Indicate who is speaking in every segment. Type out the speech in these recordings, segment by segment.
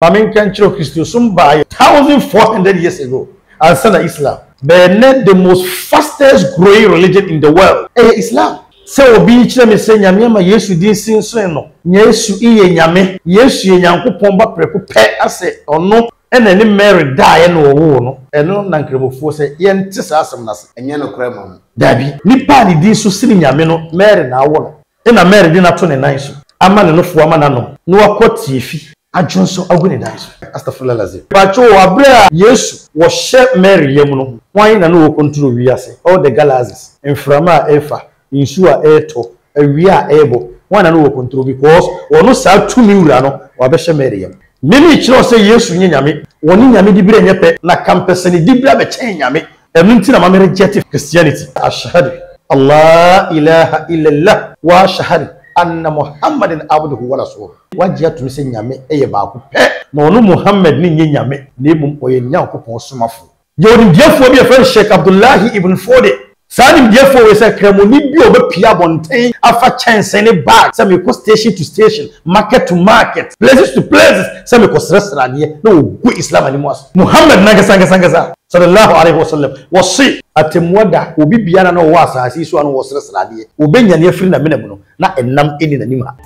Speaker 1: Mamin Kanchiro Christosum by 1,400 years ago. Ansana Islam. But the most fastest growing religion in the world. Islam. So obi chire me say nyame ma Yesu din sin so no. Yesu iye nyame. Yesu ye Nyankopon ba prepo pe ase ono ena ni Mary die no wo no. Eno na nkremofo say ye nte sa asem na se.
Speaker 2: Enye no kra ma.
Speaker 1: Dabi. Nipa ni din so sini nyame no Mary na wo no. Ena Mary din na to ne nan so. Ama ne no fo ama na no. No akoti efi. Ajonso agune dan so. Astaghfirullah lazim. Pacho abra Yesu wo she Mary yem no. Wan na no wo control wi ase. All the galaxies. Inframa efa. Insure eto awia ebo wana no control because ono sa tumi wura no wabehye Maryam mimi kire say Yesu nyame woni nyame di bire nyepe na campus ni di bire be chen nyame enu nti na ma reject Christianity ashhadu Allah ilaha illallah wa ashhadu anna Muhammadan abduhu wa rasuluhu wajia tumi say nyame eye ba ko pe na ono Muhammad ni nyame na emum oye Nyankopon somafo yodi diefo bi e fa Sheikh Abdullah ibn Fode Sanim therefore we say kremoni bi obepia bonten afa chance ne bag say me go station to station market to market places to places say me go restaurant here no go Islam ani muas Muhammad naga sanga sallallahu alaihi wasallam wasi atemwada obi biara na wo asasi so anu wo restaurant here obenya ne afiri na menamu no na enam eni na nima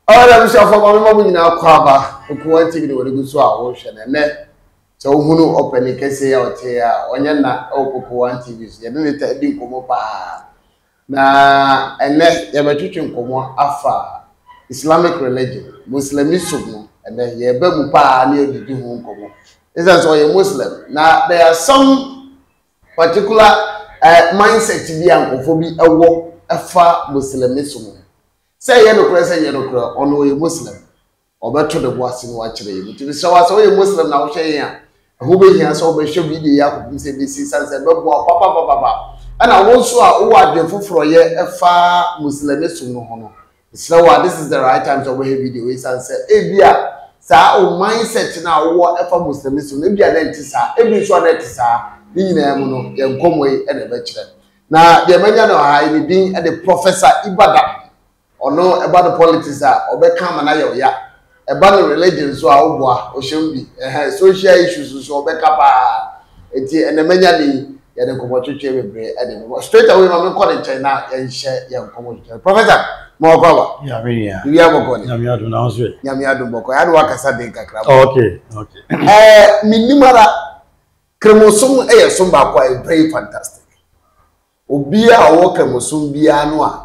Speaker 2: Ora bi sha fo ma nyina kwa ba ko wanti bi de wori guso a wo hwe ne so hunu openi kese ya ote ya onye na okoko wanti bi so ye ne ta di nkomo pa na ene ye betwetwe nkomo afa Islamic religion Muslimism no ene ye ba mu pa na edidi hu nkomo is so ye Muslim na there are some particular mindset bi ankofo bi ewo afa Muslimism say ye no kra say ye no kra ono ye Muslim obeto de boase no akire ye nti so wa so ye Muslim na wo hwe ye a ho be hia so be hwe video ya ko se be si sanse be bo papa ana wo so a wo adwe foforo ye efa Muslimism no ho no so wa this is the right time to we video we sanse e bia sa o mindset na wo efa Muslimism e bia na nti sa e bi so na nti sa ni nyina mu no ye nkomwe e na be kire na de manya no ha ni din e de Professor Ibadan ono eba the politics a obeka ma na ye ya eba the religion so a oboa o shembi social issues so obeka pa enti enemanya ni ye de komotwetwe bebre e de straight away ma me call in China ye nhye ye komotwetwe Professor mo kwa ba
Speaker 1: ya me ya
Speaker 2: ya boko ni
Speaker 1: nyame adu na onso
Speaker 2: nyame adu boko ya do wakasa den kakra
Speaker 1: okay
Speaker 2: minimara kremosom e ye som ba kwa very fantastic obi a wo kremosom bia no a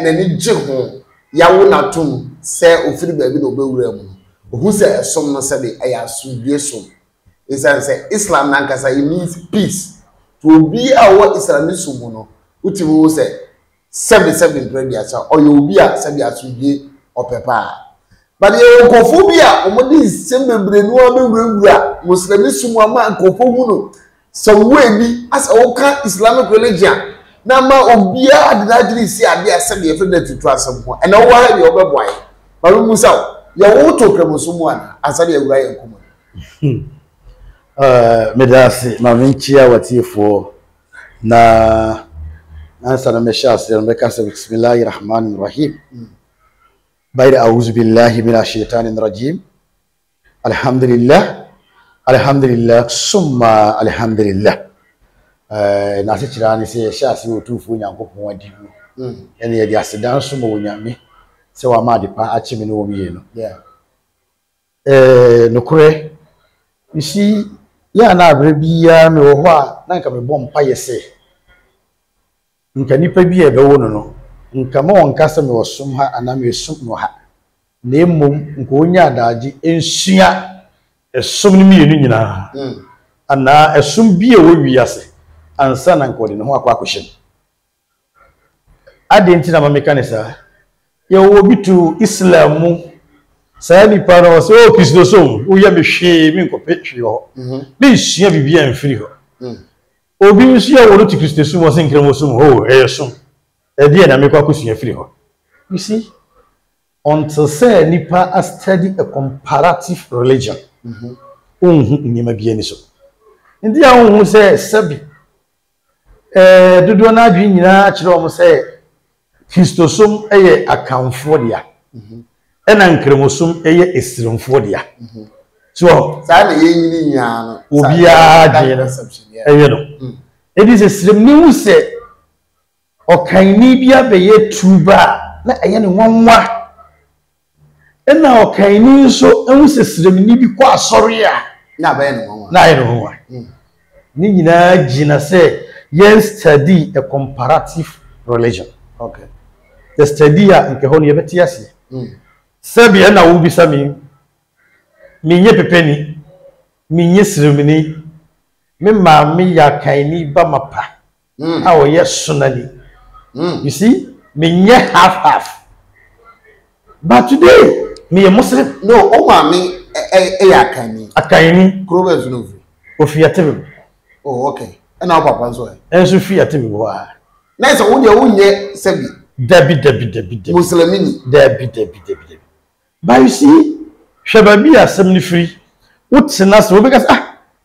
Speaker 2: na ni je ho yawo na tum se ofiri ba bi na obewura mu ohu se esom no se de aya asubie som isan se Islam na nkasa it means peace to obi a wo Islamism no utimu se 77 ya cha oyo obi a se bi asubie opepa but ye nkofo bi a omodi sembebre nu obewura Muslimism ama nkofo mu no so we bi as oka Islamic religion na ma obia adinagiri si ade asem ye fere tutu asem ho ena wo ha ye obeboa ye ba mu sa ye wo to kremosumu ana asade awura ye nkomo
Speaker 1: medasi ma vinchia watifo na ansa na meshasi na mekasa bismillahir rahmanir rahim bayda a'udhu billahi minash shaitanir rajim alhamdulillah summa alhamdulillah na se kira ni se shasi otufu Nyankopon adibu ene ye di asedan so mo nyame se wa ma de pa achimi no omiye no nokure isi ya na abre bia me wo ho a na nka me bom pa yese nka nipa bia be wo no nka ma won kasa me wosum ha ana me sum no ha na emom nka onya adaji ensua esum ni mienu nyina ana esum bia wo wiase ansa na nkode no ho akwa akohye ade nti na mamekanisa ye wo bitu Islam mu sa ni para so o Kristo so wo ya me hwe me nkope hwe ho bi hia bibia mfiri ho obi nso ya wo ti Kristo so mo se nkremo so ho so e die na me kwa kosua firi ho you see until say nipa a study a comparative religion nyima bia ni so Ndi a wo hu se sabi dodo na adwi nyina kire o se Kristosom eye akamfo dia ena nkremosum eye esiremfo dia so
Speaker 2: sa na yenyini nya no
Speaker 1: obi a je eye no edi se siremni hu se okanni bia be ye tuba na eye ne nwanwa ena okanni so hu se siremni bi kwa asori a
Speaker 2: na ba ye ne nwanwa
Speaker 1: na eye ne nwanwa ni nyina gina se yen study a comparative religion.
Speaker 2: Okay.
Speaker 1: The study ya nke ho ne yebeti ase. Sabi na wo bisa mi nye pepeni, mi nye siremini, me maami ya kaini ba mapa. A wo ye sunani. You see? Me nye half. But today, me a Muslim.
Speaker 2: No, o maami ya kaini.
Speaker 1: Akaini.
Speaker 2: Krobe zunovi.
Speaker 1: Ofiatem.
Speaker 2: Oh, okay. And our papa so.
Speaker 1: Enso fiatem wa.
Speaker 2: Na so wo de wo nye sabi.
Speaker 1: Debi.
Speaker 2: Muslimini.
Speaker 1: Debi. But you see, shababi asem ni free. Utsena so because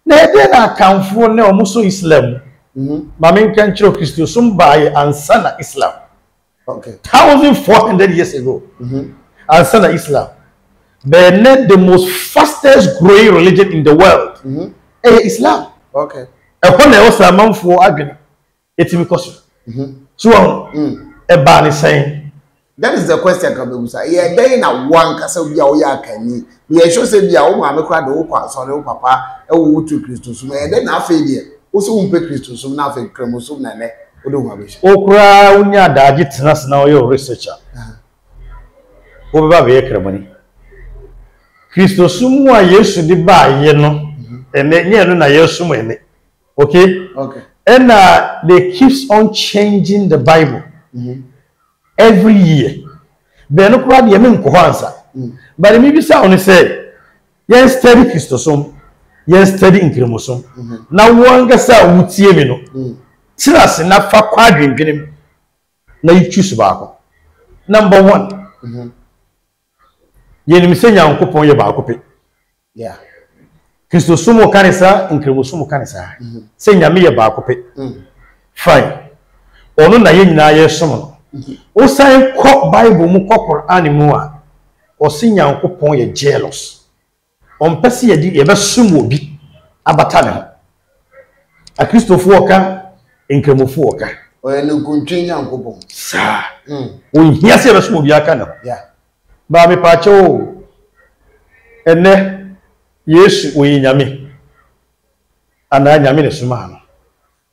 Speaker 1: na ede na akamfo na omuso Islam. Mama nkan chiro Christo sum bae ansana Islam.
Speaker 2: Okay.
Speaker 1: 1400 years ago. Ansana Islam. But the most fastest growing religion in the world. Islam.
Speaker 2: Okay.
Speaker 1: Upon the also amanfo adwene. Etimi koso. So e ba ni saying
Speaker 2: that is the question Kabebusa. Yeah, dey na one kasa bia wo ya kani. Ye show say bia wo maame kra de wo kwa so wo papa e wo wutu Kristo sum. E dey na afa die. Wo so wo pe Kristo sum na afa kremosum na ne. Wo de wo abehye.
Speaker 1: Okura unya daji tenas na wo researcher. Wo ba be kremoni. Kristo sum wa Yesu di ba ye no. Ene nye no na Yesu mo ene. Okay?
Speaker 2: Okay.
Speaker 1: And they keeps on changing the Bible every year. But no crowd ye men ko answer. But me be say on say, yes study Christosum, yes study Nkremosum. Na wanga sa wutie me no. Tirase na fa kwadwendwenem. Na you choose baako. Number 1. Ye ni me say Nyankopon ye baako pe.
Speaker 2: Yeah.
Speaker 1: Christosum o kanisa, Nkremosum o kanisa. Say nyame ye baako pe. Fine. Ono na ye nyina ye som no. O say ko Bible mu ko Quran mu a o si Nyankopon ye jealous. On pese ye di ye be som obi abata ne. A Christopher oka, Nkremofo oka.
Speaker 2: O ye no kuntwi Nyankopon.
Speaker 1: Sa. O hia se be som obi aka na.
Speaker 2: Yeah.
Speaker 1: Ba me pa che o. Ene Yesu oyi nyame. Ana nyame ne suma no.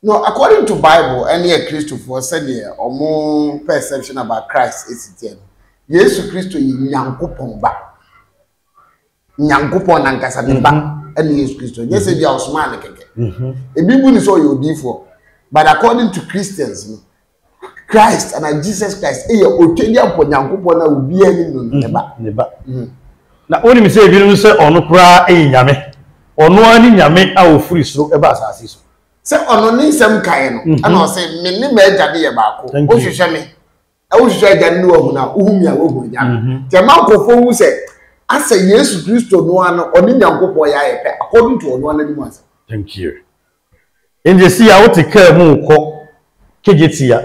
Speaker 2: No, according to Bible, any Christopher said there, or more perception about Christ is it. Yesu Christo yi Nyankopon ba. Nyankopon nankasa ne ba. Any Yesu Christo. Yes, e bia osuma ne keke. E Bible ni so you be for. But according to Christians, Christ and Jesus Christ, e otwedi po Nyankopon na obi ani no ne ba.
Speaker 1: Ne ba. Na oni mi say bi no say ono kura nyame. Ono ani nyame a ofuri soro e ba asase so.
Speaker 2: Se ono ni nsem kan no ana o se me ni ma agya de ye baako o hwehwe me e wo hwehwe agya ni wo hu na wo hu mi a wo hu nya te ma nkofo hu se asa Yesu Kristo no ano oni Nyankopon ya ye pe according to ono ana ni mu asa.
Speaker 1: Thank you. In the see how to care mu ko kejeti ya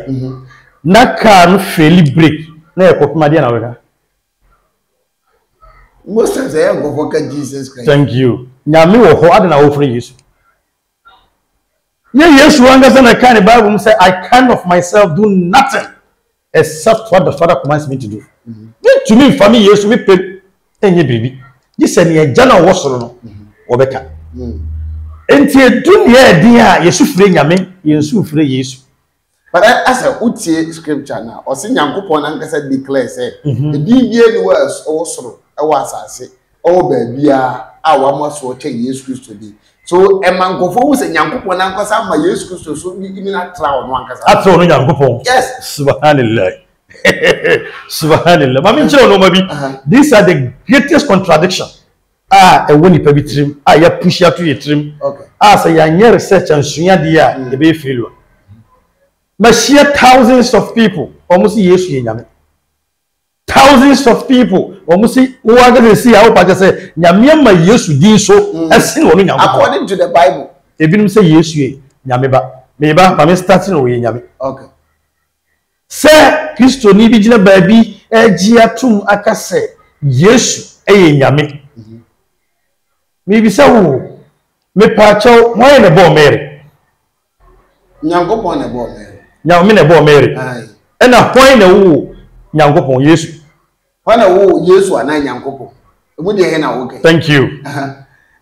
Speaker 1: na ka no fairly break na e kopima de na weka.
Speaker 2: Most times I go for Jesus Christ.
Speaker 1: Thank you. Nyame wo ho ade na wo free Yesu. Yes, one doesn't kind of Bible say, I can of myself do nothing except what the Father commands me to do. To me, for me, yes, we pay any baby. This is a general was or better. And you do near Yesu free Yame, Yesu free Yesu.
Speaker 2: But as a Uti scripture now, or sing Yankupon and Cassa declares, the DBA was also a was I say, oh, baby, our must watch Yesu Christ today. So a man go for say Nyankopon ankasa ma Yesu Kristo so ni na tra ono ankasa
Speaker 1: atso no Nyankopon.
Speaker 2: Yes,
Speaker 1: subhanallah. Subhanallah. Mami nche ono mabi. These are the greatest contradiction. E woni pa bitrim ya push ya to yetrim.
Speaker 2: Okay.
Speaker 1: Say ya nye research and sunya dia e be failure. Ma share thousands of people almost Yesu ye nyame. Thousands of people almost who are going to see how Pastor say nyame ma Yesu din so esin wo Nyankopon.
Speaker 2: According to the Bible.
Speaker 1: ebinom say Yesu e nyame ba me ba ma me start no we nyame
Speaker 2: Okay.
Speaker 1: Say Kristo ni bi gina baabi agi atum aka say Yesu eye nyame me bi say wo me pa chaw moye ne bo Mary
Speaker 2: Nyankopon ne bo Mary
Speaker 1: nyame ne bo Mary
Speaker 2: ai
Speaker 1: ena hwan na wo Nyankopon Yesu
Speaker 2: hwan na wo Yesu ana Nyankopon emu de he na wo ke
Speaker 1: thank you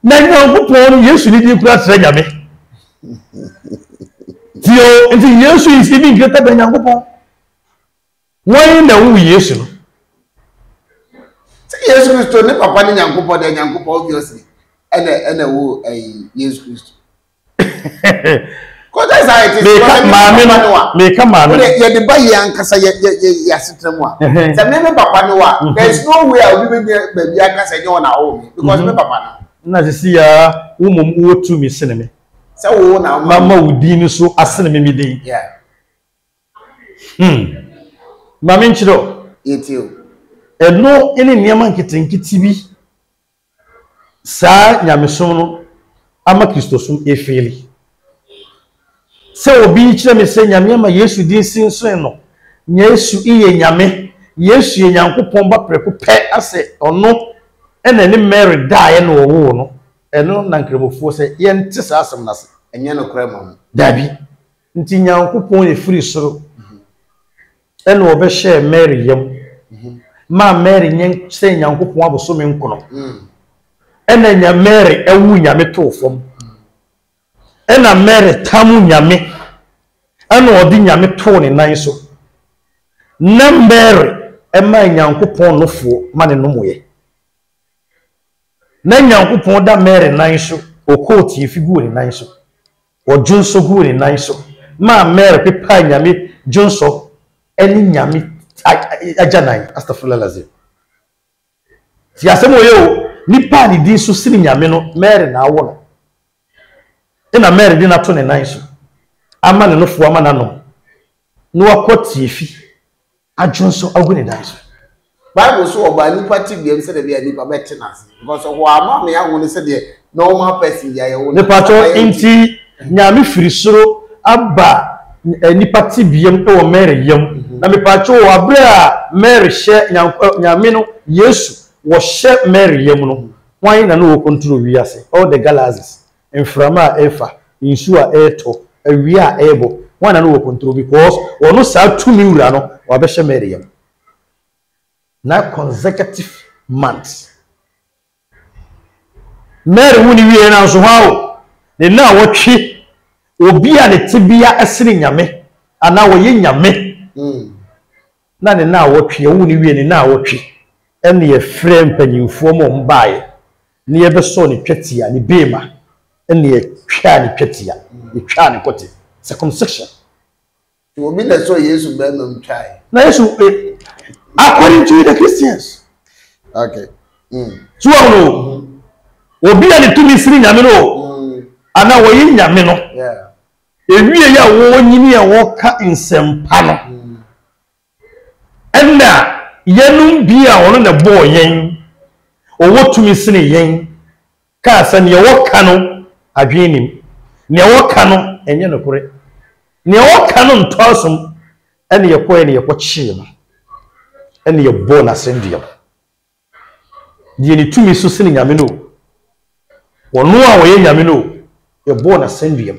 Speaker 1: na Nyankopon Yesu ni di kura tre nyame Dio nti Yesu is even greater than Nyankopon hwan na wo Yesu no
Speaker 2: Yesu Kristo ne papa ne Nyankopon de Nyankopon obviously ene wo Yesu Kristo Because that's how it is.
Speaker 1: Me come on.
Speaker 2: You the buy yankasa ya sitremwa. Say me papa no wa. There is no way I will be baby yankasa you na home because me papa
Speaker 1: no. Na see ya umum wo tu mi sene me.
Speaker 2: Say wo na
Speaker 1: mama udi ni so asene me den.
Speaker 2: Yeah.
Speaker 1: Mama nchiro.
Speaker 2: Etio.
Speaker 1: Eno ene niam nkitinkiti bi. Sa nyamesom no ama Kristo sum efeli. Se obi kire me se nyame ma Yesu din sinso no Yesu iye nyame Yesu ye Nyankopon ba preko pe ase ono ena ni Mary dae no wo no eno na nkremofo se ye nte sa asem na se
Speaker 2: enye no kra mam
Speaker 1: dabi nti Nyankopon e firi soro ena obe share Mary yam ma Mary nyen se Nyankopon aboso me nkono ena nya Mary ewu nyame to fom ena Mary tamu nyame ana odi nyame to ne nan so na Mary ema Nyankopon no fo ma ne no moye na Nyankopon da Mary nan so okoti figu ne nan so odwonso gu ne nan so ma Mary pepa nyame dwonso eni nyame ajanan astaghfirullah lazim ti asemo yo nipa ni di so sini nyame no Mary na awo no ina Mary di na to ne nan so ama ne no fo ama na no no akoti efi adwonso agu ne dan so
Speaker 2: Bible so oba nipa ti biem se de bia nipa betenas because ho ama me ya woni se de normal person ya ye woni
Speaker 1: nipa to inti nyame firi soro aba nipa ti biem e wo Mary yam na me pa cho abre a Mary hye nyame no Yesu wo hye Mary yam no wan na no wo control wi ase all the galaxies inframa efa insu a eto awi a ebo wan na no wo control because ono sa tumi wura no wa be hye Mary yam na consecutive months Mary woni wie na so hawo ne na wotwe obi a ne tibia esere nyame ana wo ye nyame na ne na wotwe woni wie ne na wotwe ene ye frɛ mpanyimfo mo mbaaye ne ye beso ne twetia ne bema ene ye twa ne twetia ye twa ne kote circumcision
Speaker 2: obi na so Yesu be no mtwai
Speaker 1: na Yesu according to the Christians
Speaker 2: okay
Speaker 1: so no obi a ne tumi siri nyame no ana wo ye nyame no
Speaker 2: yeah
Speaker 1: ewie ya wo nyini a wo ka nsempa no enna yenum bia wono na bo yen owo tumi sini yen ka sa ne wo ka no adwenim ne wo ka no enye no kore ne wo ka no ntosom ene ye koye ne ye kochie no ene ye bo na sendiam die ni tumi so sini nyame no wono a wo ye nyame no ye bo na sendiam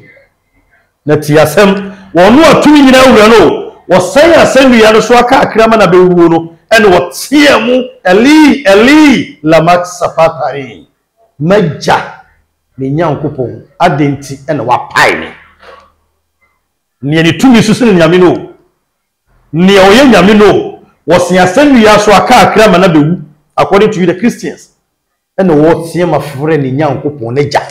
Speaker 1: na ti asem wono a tumi nyina wura no wo san asem ya no so aka akrama na bewuo no ene wo tie mu eli lamak sapatari maja ne Nyankopon adenti ene wa pai ne ni tumi so sene nyame no ne o ye nyame no wo san asem ya so aka akrama na bewu according to you the Christians ene wo tie mafore ne Nyankopon ne ja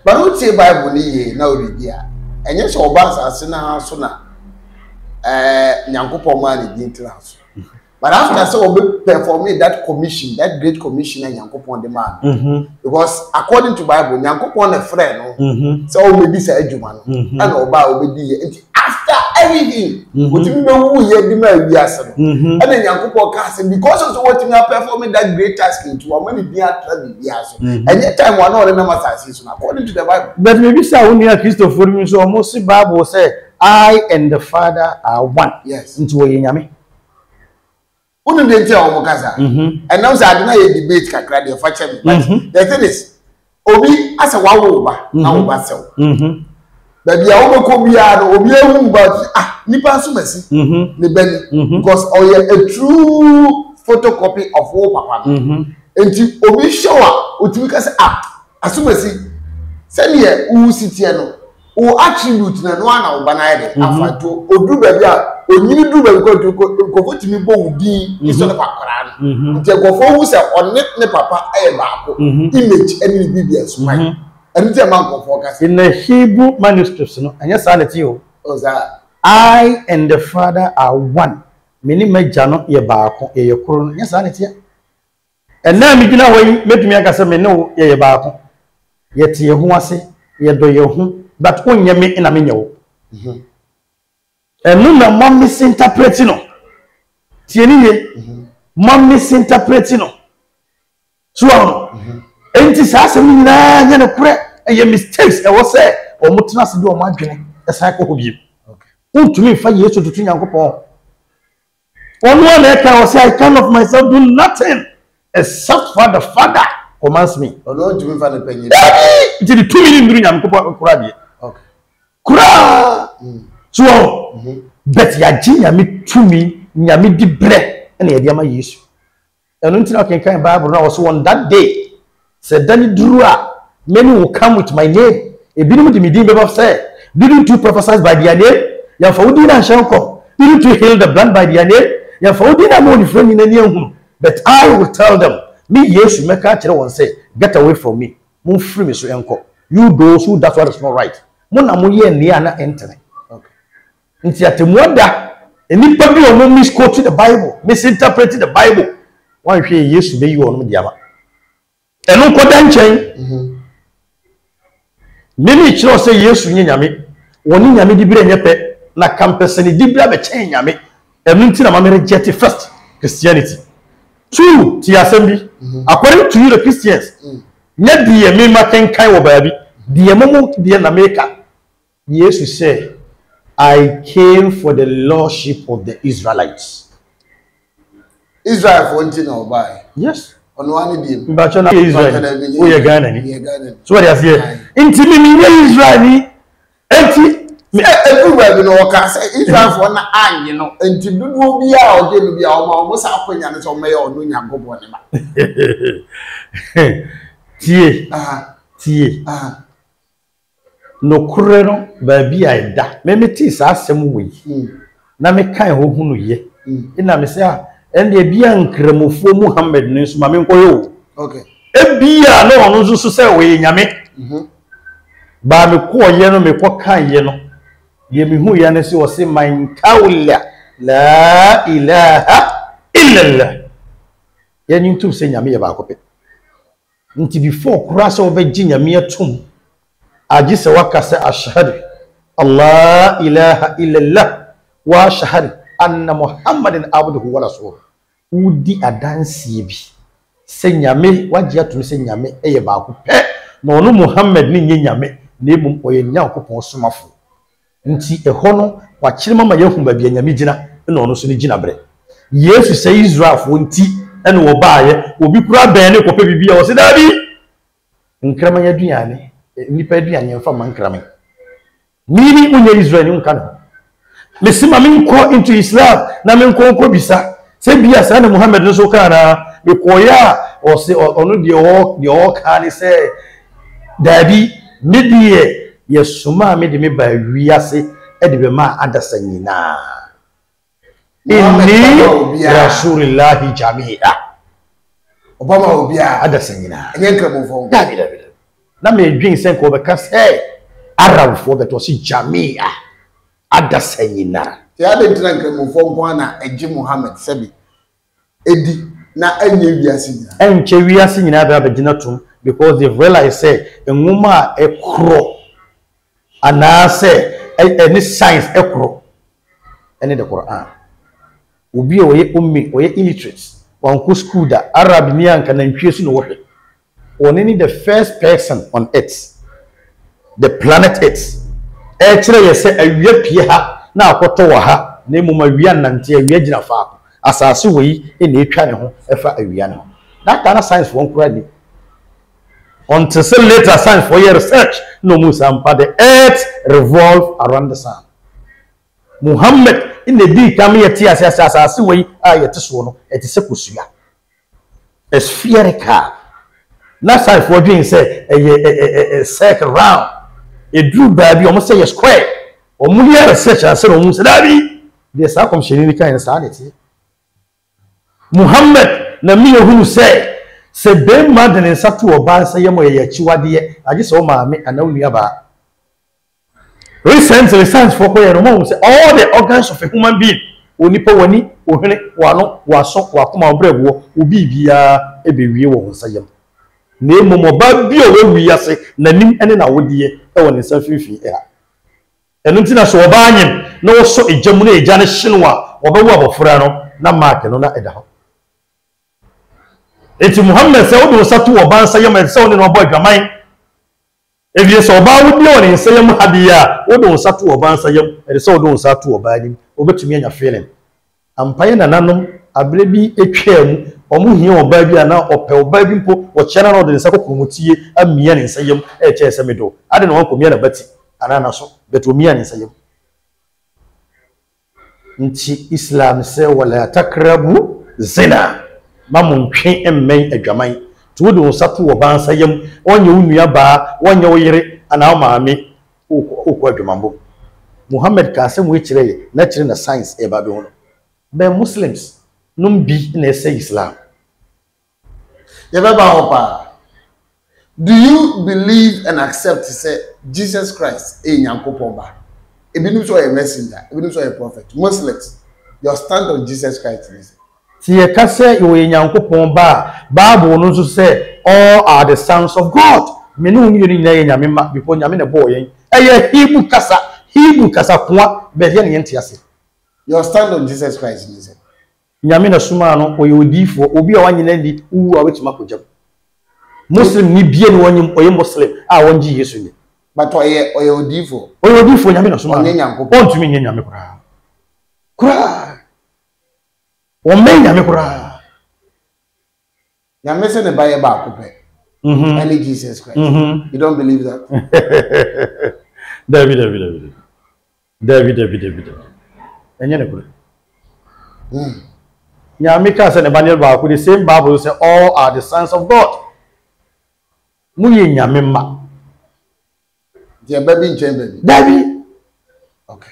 Speaker 2: But who say Bible ni ye na obibia enye so oba asase na so na Nyankopon ma ni din trans but after so obe performing that commission that great commission na Nyankopon the man because according to Bible Nyankopon na frɛ no so o me bi sa adwuma no and oba obedi ye after after everything what me wu ye di ma wi ase no and Nyankopon ka say because of what me performing that great task into am me bi atra bi ase any time one no na masasi so according to the Bible
Speaker 1: but maybe say when you Christopher me so almost Bible say I and the Father are one.
Speaker 2: Yes.
Speaker 1: Into we nyame.
Speaker 2: Unu dey tell omo kasa. And now say I na ye debate kakra dey fa che me. But the thing is obi asa wa wo ba na wo ba sew. But bia wo ko bia no obi ehu ba nipa so masi. Ne bani because a true photocopy of wo papa. Enti obi show a otimi ka say asumasi say ne u sitie no o attribute na no ana oba na ide afato odu ba bia onyini du ba ko fotimi bo udi iso na pakara no nti gofo wu se onne ne papa aye baako image any bibia so mai and te man gofo ka
Speaker 1: in the Hebrew manuscripts no anya sanity o
Speaker 2: oza
Speaker 1: I and the Father are one meni magya no ye baako ye koro no anya sanity and na mi gina hoyi metumi aka se me no ye baako ye tie ho ase ye do ye ho but onye me ina me nyewo and no na mom misinterpreting no tieni ye mom misinterpreting no so enti sa se mi na nya ne kure e mistakes e wo se o mutena se do o madwene e sai ko hobi okay untumi fa Yesu tutu Nyankopon onu na e ka o say I can of myself do nothing except for the Father commands me
Speaker 2: onu ntumi fa ne panyi
Speaker 1: iti di 2 million nduru Nyankopon kura bi
Speaker 2: okay
Speaker 1: kura so bet ya nyame tumi nyame di bre na ye diama Yesu enu ntina kan Bible na was on that day said dani duru a many will come with my name ebinum di midin beba say didn't you prophesy by their name ya faudi na shanko didn't you heal the blind by their name ya faudi na mo ni friend na ni ehunu but I will tell them me Yesu meka kire won say get away from me mo free me so enko you those who that's what is not right mo na mo ye ne ana entene okay nti atemuoda enipa bi o misquote the Bible misinterpret the Bible wan hwe Yesu be yi won mo diama enu koda nchen mimi kiro say Yesu nyame woni nyame di bire nyepe na campus ni di bire be chen nyame enu nti na ma reject first Christianity two ti assembly according to you the Christians nya die me ma kenkan wo baabi die momo die na meka Yesu say I came for the lordship of the Israelites.
Speaker 2: Israel for nti na obai.
Speaker 1: Yes.
Speaker 2: Ono ani die.
Speaker 1: Mbacho na Israel. O ye Ghana ni. So what you say? Inti mi Israel ni enti
Speaker 2: everywhere bi no waka say Israel for na anye no enti dudu bi a o de no bi a o ma sa akonya ne so me ya ono Nyankopon ne ma.
Speaker 1: Tie. Tie. No kure no ba bi a da me meti sa asem we na me kan ho hunu ye ina me se a ende bia nkramofo Muhammad ne so ma me nkoyo
Speaker 2: okay
Speaker 1: e bia no ono so se we nyame ba me ko ye no me ko kan ye no ye me hu ya ne se o se man kaula la ilaha illa allah ye ni ntum se nyame ye ba ko pe nti before kura se obegi nyame atum aji se wakase ashhadu Allah ilaha illallah wa ashhadu anna Muhammadin abduhu wa rasuluhu udi adansi bi se nyame waji atum se nyame eye ba ko pe na onu Muhammad ni nyame na emum oye Nyankopon somafo nti eho no wa kire mama yehu ba bia nyame gina na onu so ni gina bre Yesu se Israel fo nti ene wo baaye obi kura ben ne kope bibia wo se dabi nkrama ya duane nipa duane mfa mankrame mini unye Israel nka no mesima minko into Islam na minko bisa se bia sa na Muhammad no so kana be koya o se onu de o ka ni se dabi medie yesuma me de me ba wiase e de be ma adasa nyina inni rasulillahi jami'a
Speaker 2: obama obia
Speaker 1: adasa nyina
Speaker 2: enye nkramofo
Speaker 1: dabi na me dwin sen ko be ka se arabfo be to si jami'a adasa nyina
Speaker 2: ya de ntina nkramofo nko na eji Muhammad sabi edi na anye wiase nyina
Speaker 1: enche wiase nyina ba gina tum because they realize say enwuma ekro ana say any science ekro any the Quran obi oye ummi oye illiterate wan ko school da Arab ni anka na ntwe so no wohwe only the first person on earth the planet earth e kire ye se awia pie ha na akoto wa ha na emuma awia nante awia gina fa asase wei e na etwa ne ho e fa awia no that kind of science won kura ni until so later science for your research no musampa the earth revolve around the sun Muhammad in the day come here tia asase wei a yete so no etise kosua spherical na science for doing say a circle round a drew baby almost say a square or mulia research and say no say dabi the circumcision ni kan sanity Muhammad na mi ehunu say be madden satu oba say yemo ye chiwade age so maame anawunua ba recent science for ko no say all the organs of a human being onipa wani ohene wano waso wakoma obrego obi bia ebewie wo nsayem na emomoba bi o wewi ase nanim ene na wodie e woni nsa fifi enu ntina so oba anyem na wo so ejamu na eja ne hyenwa obawu abofra no na mark no na eda ho eti Muhammad se wo do satu oba nsayem se woni no oba adwaman ewie so oba wodi woni nsayem hadia wo do satu oba nsayem e se wo do satu oba anim obetumi anya feeling ampaye na nanom abre bi etwam omu hia oba bi ana ope oba bi mpo wo kyena no de nsa kokomutie amia ne nsayem e kye ese medo ade no wankomia na bati ana na so beto mia ne nsayem nti Islam se wala takrabu zina mamuntwe emmen adwaman to do satu oba nsayem onye unua ba onye oyire ana maame okwa adwamambo Muhammad ka asem we kire na kire na science e ba be hono be Muslims num bi na say Islam
Speaker 2: ye ba hopa do you believe and accept say Jesus Christ e nyankopon ba ebinu so a messenger ebinu so a prophet Muslims your stand on Jesus Christ is
Speaker 1: tie ka say e nyankopon ba Bible no so say all are the sons of God me no ni ni na nyame ma before nyame na bo yen eye Hebrew kasa kwa be ye ne ase
Speaker 2: your stand on Jesus Christ is
Speaker 1: nyame na suma no oyodifo obi a wanyina ndi uwu a wetima kojam Muslim ni bie ni wanyim oye Muslim a wonji Yesu ni
Speaker 2: but oyodifo
Speaker 1: nyame na suma on tumi nye nyame kura o me nyame kura
Speaker 2: nyame se ne baye ba akopɛ any Jesus Christ you don't believe that
Speaker 1: David enye ne kura nyame ka se ne banel ba ko the same Bible say all are the sons of God muye nyame ma
Speaker 2: the baby nchen baby
Speaker 1: David
Speaker 2: okay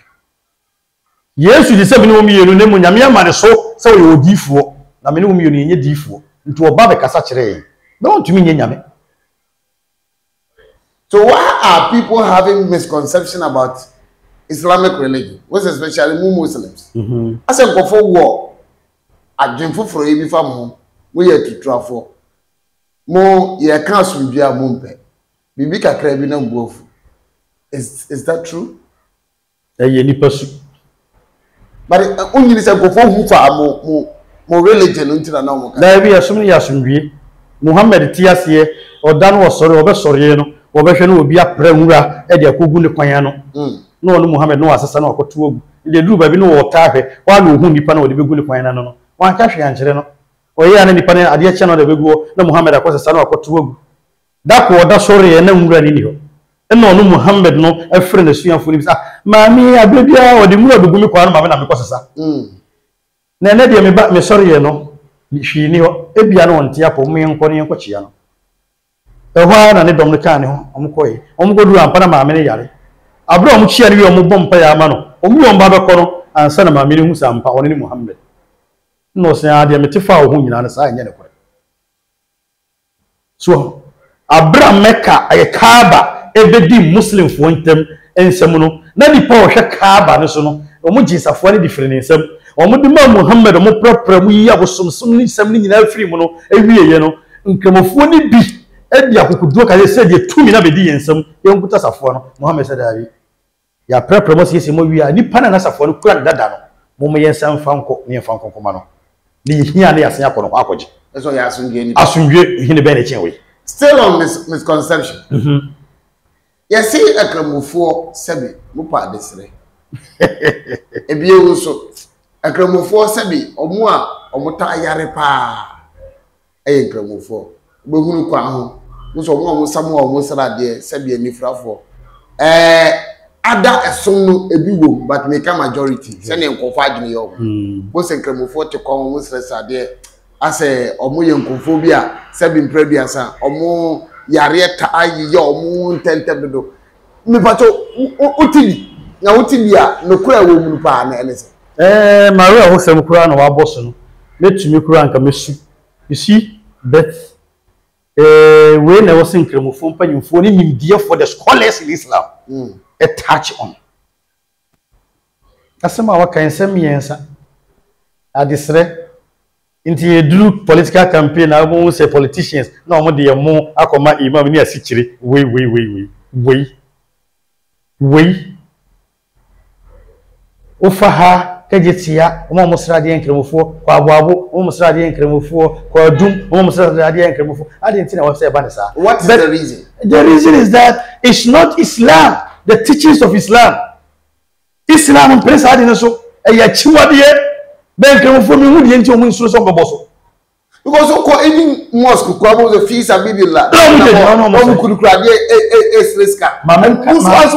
Speaker 1: Yesu di se bi no mi yenu ne mu nyame ama ne so se o yodifuo na me ne mu yenu nye difuo nti oba be kasa kire no ntumi nye nyame.
Speaker 2: So why are people having misconception about Islamic religion, most especially Muslims? As a go for war, a dream for ebi fam we are to travel. Mo ye kan so bia mumpe. Bibi kakra bi na mbofu. Is that true?
Speaker 1: Ye nipa su.
Speaker 2: But only say go for hu fa mo religion until na mo ka.
Speaker 1: Na bi asumni yasumwie. Muhammad tiase odan wo sori obesori no. Obehwe no obi apra nwura e de akogu ne kwan no no no Muhammad no asesa na akoto ogu de duru ba bi no wotahwe wa no hu nipa na wo de begu ne kwan na no wan ka hwe ankere no oye ana nipa na ade ache na de begu na Muhammad akosesa na akoto ogu da ko oda sori na nwura ni ho e no Muhammad no afre na suafo ni bisa maami abebia wo de nwura begu me kwan no ma na me kosesa na na de me ba me sori no hwi ni ho e bia no wonte apo me enko ne enko chia no ehwa na ne dom ne kan ne ho omkoye omgoduru ampa na maame ne yare abro omchia ne wi ombompa ya ama no omu omba bekọ no ansa na maame ne hu sampa one ne Muhammad no se ade metefa wo hu nyina na sa anya ne kore so abra Mecca ay Kaaba ebedi Muslim fo ntem ensem no na nipa wo hwe Kaaba ne so no omu gisafo ne different ensem omu de ma Muhammad omu propra mu yi abosomsom ni sem ni nyina free mu no ewieye no nkramofo ne bi edia kokuduo ka se de tumi na bedi yensem yenkuta safo no Muhammad said abi ya prepare mo siesie mo wi a nipa na nasafo no kura dada no mo mo yensan fanko ne fanko koma no ni hia na yasen akọ no akọje
Speaker 2: eso ya asundwe ni
Speaker 1: asundwe hine be na chen we
Speaker 2: still on misconception yes see akramofo sebi mo pa desire ebi ewu so akramofo sebi omo a omo ta yare pa eye akramofo behunu kwa ho so omo samu omo srade sebi anifrafo ada esom no ebi wo but make a majority se ne nkofo adwene yo bo se akramofo te kon mo srade ase omo ye nkofo bi a sebi mpraduasa omo yare ta ayi omo ntente do mi pato utili na utili a no kura wo mu pa na enese
Speaker 1: Maria ho sem kura na wa boss no metumi kura nka mesu you see but we na was nkramofo mpanyimfo ni nimdie for the scholars in Islam a touch on asema wa kan sem yensa adisre inti eduru political campaign na bo say politicians na omo de mo akoma imam ni asichire we ofaha kajetia omo musrade nkramofo kwa aboabo omo musrade nkramofo kwa dum omo musrade nkramofo ade ntina wa say ba sa
Speaker 2: what is the reason?
Speaker 1: The reason is that it's not Islam, the teachings of Islam. Islam prince ade so ya chiwade ben nkramofo mi hu de nti omo nsuro so boboso
Speaker 2: because any mosque ko abo the fees abidillah
Speaker 1: no
Speaker 2: kudukrade esreska mamen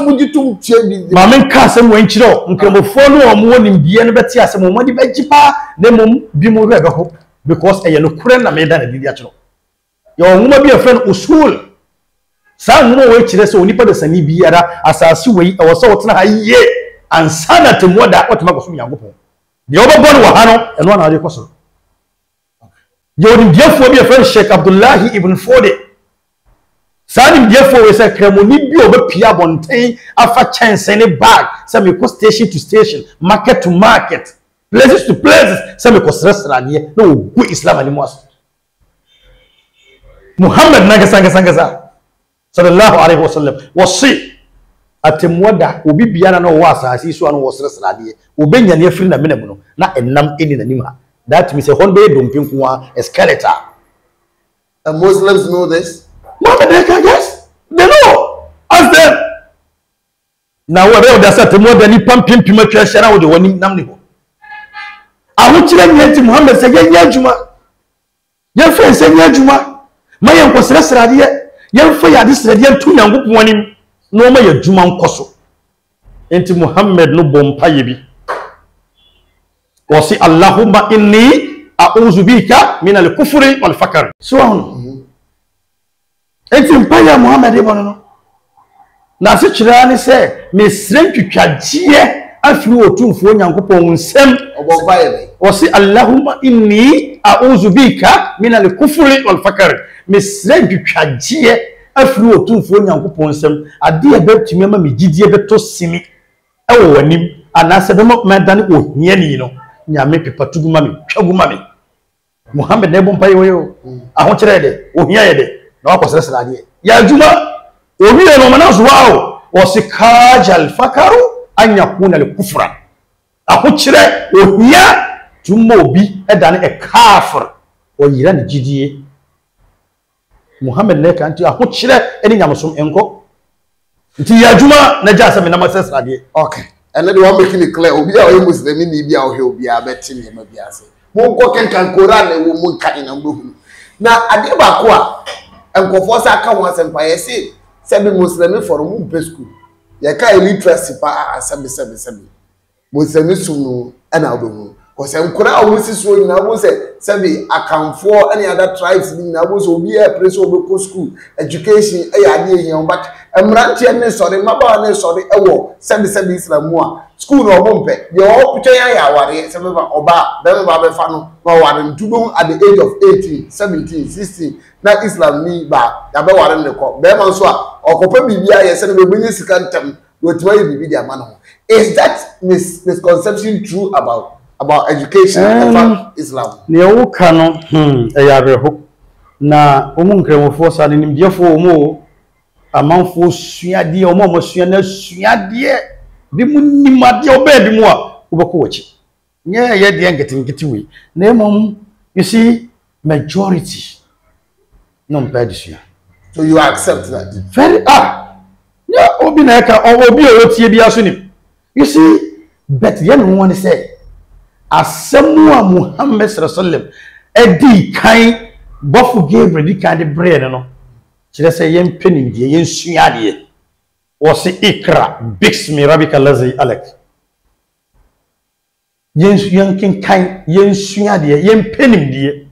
Speaker 2: bujitum tie
Speaker 1: mamen ka asem wan kire nkramofo no omo wonim die no beti asem omo di bejipa na mum bi mu rebe ho because eye no kure na meda na di akiro yo nwuma bi afren usul sa nwuma we kire se onipa da sani biara asase we e wo so wotena ha ye ansana temoda otema koso nyankopon de obobon wo ha no eno na ade koso Yodim diafo bi afren Sheikh Abdullah ibn Fode Sadim diafo we say kremoni bi obepia bonten afa chance ne bag say me ko station to station market to market places to places say me ko srasranie no go Islam ani mos Muhammad nagasanga sallallahu alaihi wasallam wasi atemwada obi biana no wa asasi so anu srasranie obenya ne afiri na menamu no na enam eni na nim ha. That means a hundred dumping a skeleton.
Speaker 2: And Muslims know this?
Speaker 1: No, but they can guess. They know. Ask them. Now, whatever they said to more than pumping Pimacha Shana with the one in Namnigo. I want you to Muhammad say, Yajuma. Your friend said, Yajuma. My uncle says, Radia. Young fire this radiant 2 young one. No, my Juman Koso. Enti Muhammad no bompayebi. Wasi Allahumma inni a'udhu bika min al-kufri wal fakr. So enti mpaya Muhammad ibn no. Na se kira ni se mesrem twitwagie afiri otumfo nyankopon nsem
Speaker 2: obobaye.
Speaker 1: Wasi Allahumma inni a'udhu bika min al-kufri wal fakr. Mesrem twitwagie afiri otumfo nyankopon nsem ade e betumi ma megidie beto simi ewo wanim anase be madane ohia ni no. Nyame pepa tuguma me twaguma me Muhammad na bompa yewo aho kire de ohia ye de na wakosresra de ya juma obi no manazo wao wasikajal fakaru an yakuna al kufra aho kire ohia tuma obi edane e kafir o yira ne gidie Muhammad na kan ti aho kire eni nyamosom enko nti ya juma na jasa me na masresra de
Speaker 2: okay. And then one making it clear, Obi a Muslim ni bi a obi a betin him bi ase. Mo ko kenkan Quran e wo mo kan na mbo. Na ade ba ko a enkofo sa ka won sempa ye se be Muslim for mo pe school. Ye ka illiteracy pa asabe. Muslim sunu e na obo. Ko se nkura a wo sisuo ni na wo se be akanfo any other tribes ni na wo so obi e press obi ko school education e ya de yen but emrantie ne sori maba ne sori ewo sebe Islam mu a school no bompe de o putwe ya aware sebe ba oba be ba fa no ba ware ntudo at the age of 18 17 16 na Islam ni ba ya be ware ne ko be man so a okopa bibia ye se ne be benye sika ntam do tiwa ye bibi dia ma no. Is that misconception true about education and Islam?
Speaker 1: Ne wo kano eyarehو na omu nkremofo sa ne nimdiefo omu amanfo suade omo sua na suade bi mu nimade oba bi mu a wobɛkɔ wachi nya ye de ngeti we na emom you see majority no mpedisua.
Speaker 2: So you accept that?
Speaker 1: Very yeah, obi na ka obi o tie bia so ni. You see, but yen won say asemu a Muhammad sallallahu alaihi wasallam edi kan bofu Gabriel di kan de brain no. Kire say yen penim die yen sua de. O se ikra bismi rabbikal ladzi alak. Yen kin kan yen sua de yen penim die.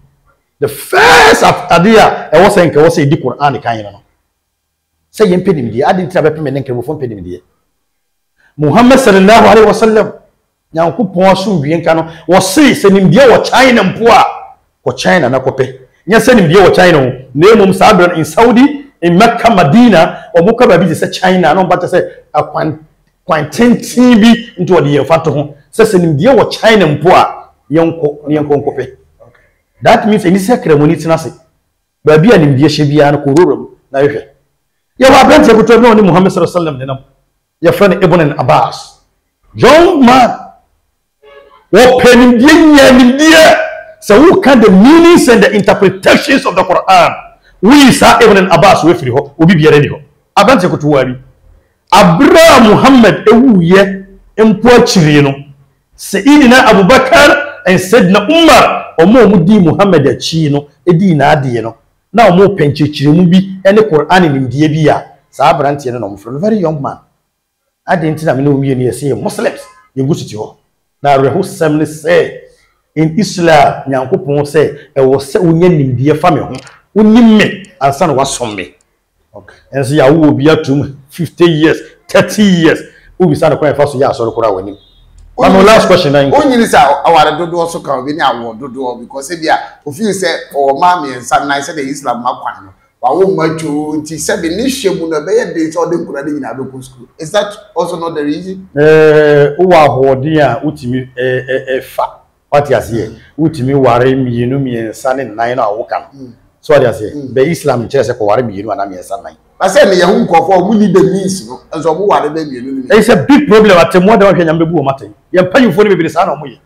Speaker 1: The first idea I was saying was say the Quran kan no. Say yen penim die adi ntia be pem ne nkrebo fon penim die. Muhammad sallallahu alaihi wasallam nyankopon so wie nka no wo sei se nimdie wo China mpo a wo China na kope nya se nimdie wo China ho na emom sabran in Saudi in Mecca Medina o muka ba bi se China no bata se quantity bi into the yefato ho se nimdie wo China mpo a yenko kope. That means any ceremony tinase ba bi animdie hye bia no kororom na hwehwe ya wa brante ko to no ni Muhammad sallallahu alaihi wasallam denam your friend Ibn Abbas, young man, what penny dear, so who can the meanings and the interpretations of the Quran? We saw Ibn Abbas with you, will be ready. Abanse ko tuwari. Abraham Muhammad ewuye empoachirino. Sayyidina Abu Bakar and Sayyidina Umar omo mudi Muhammad achi no edi na ade no. Na omo penchichiri mu bi ene Quran ni die bia. Sa abrante no no very young man. I didn't know me and say Muslims, you go to you. Now, the host assembly say in Islam, Yankupon say, I was saying, dear family, me and son was from me. Okay. And see, I will be up to 50 years, 30 years. Who be started quite fast, yes, or winning. One more last question.
Speaker 2: Only this our do also come in our do because if you say, oh, mommy and son, I said the Islam, my is that also not the reason? What you say? Utimi ware miyenu miensa ne nine na woka. So what you say? The Islam church ko ware miyenu na miensa nine. I say me yahu nkofo mu ni the means no. Enso mo ware be miyenu. It's a big problem at more than hwanya mbebu o maten. Ye mpanyufo ne bebere sa na mo ye.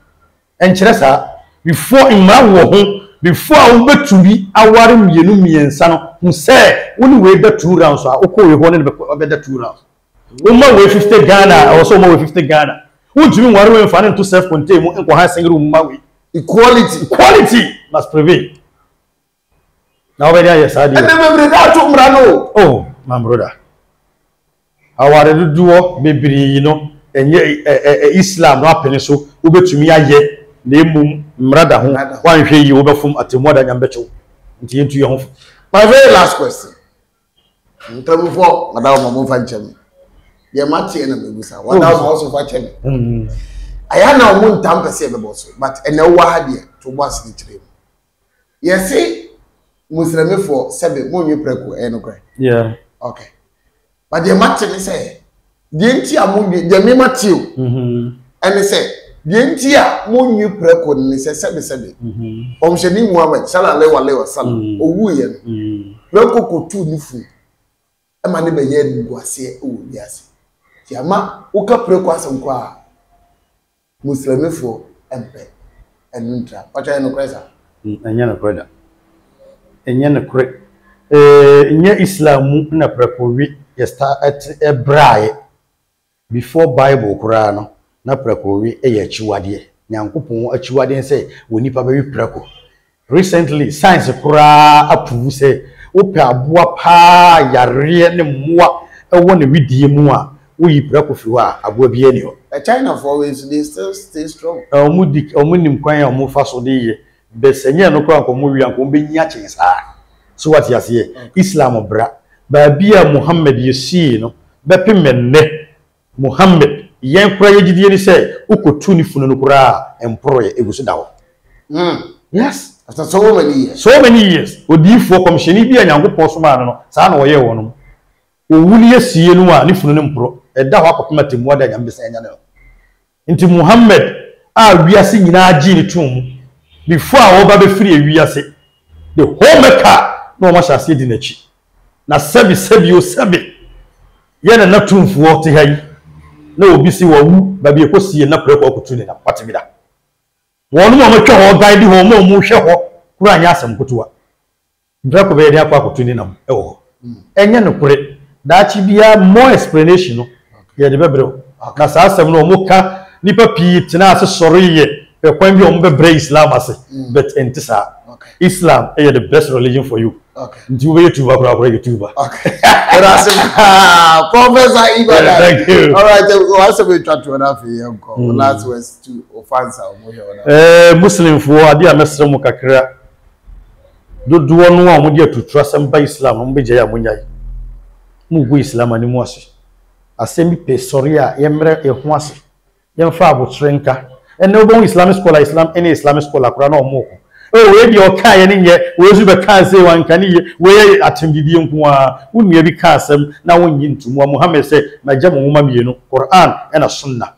Speaker 2: Enkyere sa before imma wo ho before I went to be a war miensa who said, only wait the 2 rounds, or okay, we wanted the 2 rounds. Woman with 50 Ghana, or so more with 50 Ghana. Would you want to find to self contain and go high single room? Equality must prevail. Now, where yes, I did. Oh, my brother. I wanted to do maybe, you know, and Islam not pencil, over to me, I yet. Name mrada ho wan hwe yi obefum atemoda nyambecho nti yentu ye ho. My very last question. Ntamufo madam mo mfa nchem. Ye mate na mebusa. What else also for chem? Aya na mo ntam pese be boso but ene wa ha de to boss ni kire. Ye say Muslim for sebe mo nyu preko no kra.
Speaker 1: Yeah.
Speaker 2: Okay. But ye mate ni say de nti amu de me mate o. Ene say Yentia monyu preko ni sebe. Omsheni Muhammad sallallahu alaihi wasallam owu ye. Preko ko tu ni fu. E ma ne be ye nguase o biase. Ti ama uka preko asem kwa Muslimifo empe enuntra. Pacha no kwesa.
Speaker 1: Enya no kweda. Enya no kre. Enya Islamu na preko wi ye start ebrae before Bible kura no. Na preko wi eye achiwade nyankopon achiwade say wonipa be wi preko recently science kura approve say ope aboa pa yare ne moa ewo ne widie mu a wo yi preko fi ho a aboa bi ani ho.
Speaker 2: China for always they still stay strong.
Speaker 1: Omunim kwan a mo fa so de ye be senye no kwan ko mo wi anko be nya chen sa. So what you say Islam bra ba bia Muhammad yesi no be pemenne Muhammad yen kura yegidie ni say ukotu ni funu no kura employ eguso dawo. Yes,
Speaker 2: after so many years
Speaker 1: odifo commission bi anyankopon so ma no sa na oye wo no owuli asie no a ni funu no mpro eda ho akopema temu ada nyambe sa nya no nti Muhammad a wiase nyina agi ni tum before a wo ba be free wiase the whole Mecca no ma shase di nachi na sebi o sebi ye na tumfuo te hayi na obi si wo wu ba bi ekosie na preko akutu ne na patimida wonu mo twa ho guide ho mo hwe ho kura anya asem kutuwa preko be dia kwa akutu ne na ewo enye ne kure da chi bia more explanation no ye de bebre na sa asem no mo ka nipa pi tena ase soriye be kwan bi o mo bebre Islam ase but entisa Islam is the best religion for you.
Speaker 2: Okay.
Speaker 1: YouTuber.
Speaker 2: Okay. Professor Ibadan.
Speaker 1: Thank you.
Speaker 2: All right. What's the way to enough here? Last words to offense.
Speaker 1: Muslim for Adia Mesra Mukakra. Do one more to trust them by Islam. Mbeja Munyai. Mugu Islam and Mwasi. A semi pesoria, Yemre, Yamwasi. Yamfa Butrenka. And no one Islamic scholar, Islam, any Islamic scholar, Kurano Moko. Oh, we be okay any ye, we be can say one can ye, we attended young one, we be casem, now when you to Muhammad say, my Jamu woman, you know, Quran and a Sunnah.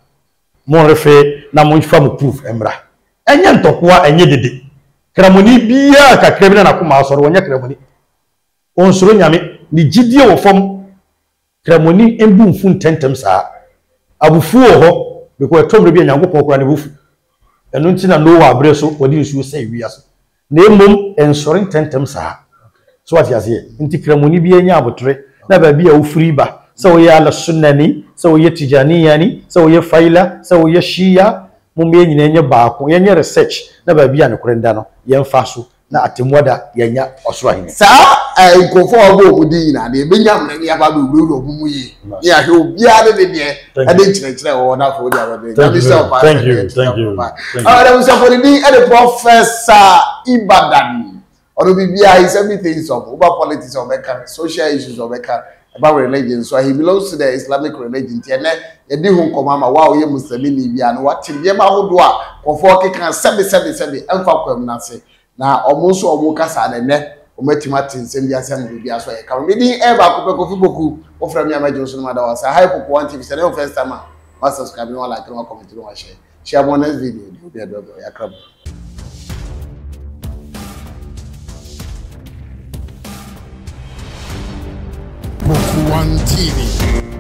Speaker 1: More refe, na mon from proof, Embra. And yan tokwa and ye did it. Kramoni be a criminal Akumas or one yakramoni. On Surunyami, the GDO from Kramoni and boom fun tentems are. Abu Fuho, because Tom Ruby and Yango and Woof. And until no abreso, what you say we are. Name mum and soaring tentems are. So what you say? Inti Kramoni be a yabotre, never be a freeba. So we are la Sunnani, so we are Tijaniani, so we are Faila, so we are Shia, Mumbi in your back, when your research, never be an Okrendano, Yan Fasu, na Atimwada, Yanya, Oswahini.
Speaker 2: Sir, I go for a book with Dina, the Benjamin and Yababu Bumi. Yeah, he'll be added in here. I didn't know what for the other day. Thank
Speaker 1: you.
Speaker 2: There was somebody and the Professor Ibadan. Or the BBI is everything of about politics of Mecca, social issues of Mecca. About religion, so he belongs to the Islamic religion. Tiene, yedi hun komama wa ye Muslimini bia no wati yema hodoa kofo keka sebe emfa kwam na se na omunso omu kasa na ne omatima tinsem bia se no bia so ye ka me din e ba ko pe kofi boku o fra mi amajo so no ma da wa sa hype ko anti se no first time ma subscribe no like no comment no share more next video dey do ya krab Boku One TV.